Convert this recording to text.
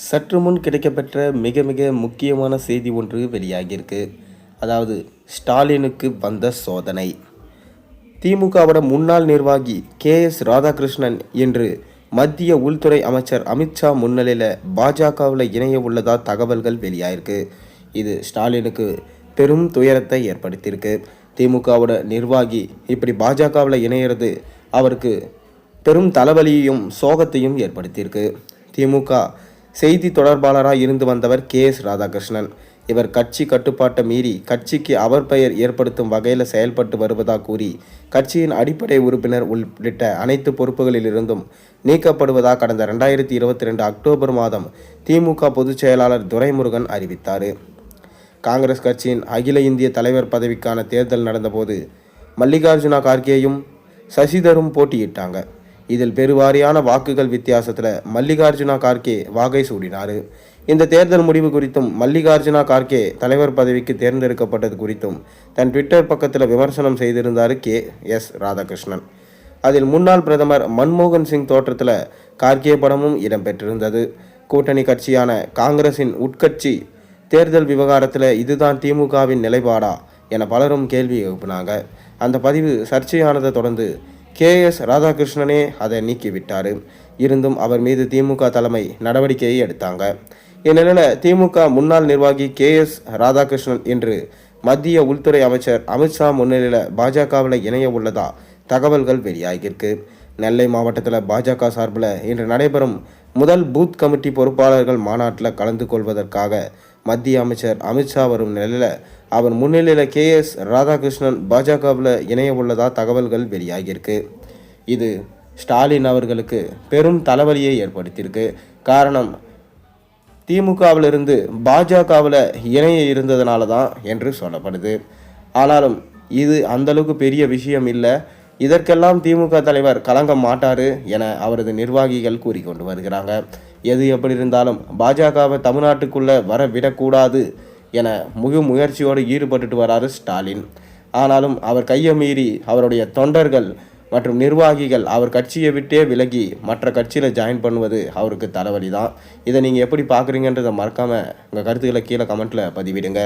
சற்று முன் கிடைக்கப்பெற்ற மிக மிக முக்கியமான செய்தி ஒன்று வெளியாகியிருக்கு. அதாவது ஸ்டாலினுக்கு வந்த சோதனை. திமுகவோட முன்னாள் நிர்வாகி KS ராதாகிருஷ்ணன் என்று மத்திய உள்துறை அமைச்சர் அமித்ஷா முன்னிலையில் பாஜகவில் இணைய உள்ளதா தகவல்கள் வெளியாயிருக்கு. இது ஸ்டாலினுக்கு பெரும் துயரத்தை ஏற்படுத்தியிருக்கு. திமுகவோட நிர்வாகி இப்படி பாஜகவில் இணையிறது அவருக்கு பெரும் தலைவலியையும் சோகத்தையும் ஏற்படுத்தியிருக்கு. திமுக செய்தி தொடர்பாளராக இருந்து வந்தவர் KS ராதாகிருஷ்ணன். இவர் கட்சி கட்டுப்பாட்டை மீறி கட்சிக்கு அவர் பெயர் ஏற்படுத்தும் வகையில் செயல்பட்டு வருவதாக கூறி கட்சியின் அடிப்படை உறுப்பினர் உள்ளிட்ட அனைத்து பொறுப்புகளிலிருந்தும் நீக்கப்படுவதாக கடந்த 2022 அக்டோபர் மாதம் திமுக பொதுச் செயலாளர் துரைமுருகன் அறிவித்தார். காங்கிரஸ் கட்சியின் அகில இந்திய தலைவர் பதவிக்கான தேர்தல் நடந்தபோது மல்லிகார்ஜுனா கார்கேயும் சசிதரும் போட்டியிட்டாங்க. இதில் பெருவாரியான வாக்குகள் வித்தியாசத்தில் மல்லிகார்ஜுனா கார்கே வாகை சூடினார். இந்த தேர்தல் முடிவு குறித்தும் மல்லிகார்ஜுனா கார்கே தலைவர் பதவிக்கு தேர்ந்தெடுக்கப்பட்டது குறித்தும் தன் ட்விட்டர் பக்கத்தில் விமர்சனம் செய்திருந்தார் KS ராதாகிருஷ்ணன். அதில் முன்னாள் பிரதமர் மன்மோகன் சிங் தோற்றத்தில் கார்கே படமும் இடம்பெற்றிருந்தது. கூட்டணி கட்சியான காங்கிரஸின் உட்கட்சி தேர்தல் விவகாரத்தில் இதுதான் திமுகவின் நிலைப்பாடா என பலரும் கேள்வி எழுப்பினாங்க. அந்த பதிவு சர்ச்சையானதை தொடர்ந்து KS ராதாகிருஷ்ணனே அதை நீக்கிவிட்டார். இருந்தும் அவர் மீது திமுக தலைமை நடவடிக்கையை எடுத்தாங்க. இந்நிலையில் திமுக முன்னாள் நிர்வாகி KS ராதாகிருஷ்ணன் என்று மத்திய உள்துறை அமைச்சர் அமித்ஷா முன்னிலையில் பாஜகவில் இணைய உள்ளதா தகவல்கள் வெளியாகியிருக்கு. நெல்லை மாவட்டத்தில் பாஜக சார்பில் இன்று நடைபெறும் முதல் பூத் கமிட்டி பொறுப்பாளர்கள் மாநாட்டில் கலந்து கொள்வதற்காக மத்திய அமைச்சர் அமித்ஷா வரும் நிலையில் அவர் முன்னிலையில் KS ராதாகிருஷ்ணன் பாஜகவில் இணைய உள்ளதா தகவல்கள் வெளியாகியிருக்கு. இது ஸ்டாலின் அவர்களுக்கு பெரும் தலைவலியை ஏற்படுத்தியிருக்கு. காரணம், திமுகவிலிருந்து பாஜகவில் இணைய இருந்ததுனால தான் என்று சொல்லப்படுது. ஆனாலும் இது அந்தளவுக்கு பெரிய விஷயம் இல்லை. இதற்கெல்லாம் திமுக தலைவர் கலங்க மாட்டார் என அவரது நிர்வாகிகள் கூறிக்கொண்டு வருகிறாங்க. எது எப்படி இருந்தாலும் பாஜகவை தமிழ்நாட்டுக்குள்ளே வர விடக்கூடாது என முயற்சியோடு ஈடுபட்டு வராரு ஸ்டாலின். ஆனாலும் அவர் கையை மீறி அவருடைய தொண்டர்கள் மற்றும் நிர்வாகிகள் அவர் கட்சியை விட்டே விலகி மற்ற கட்சியில் ஜாயின் பண்ணுவது அவருக்கு தலைவலி தான். இதை நீங்கள் எப்படி பார்க்குறீங்கன்றதை மறக்காமல் உங்கள் கருத்துக்களை கீழே கமெண்ட்டில் பதிவிடுங்க.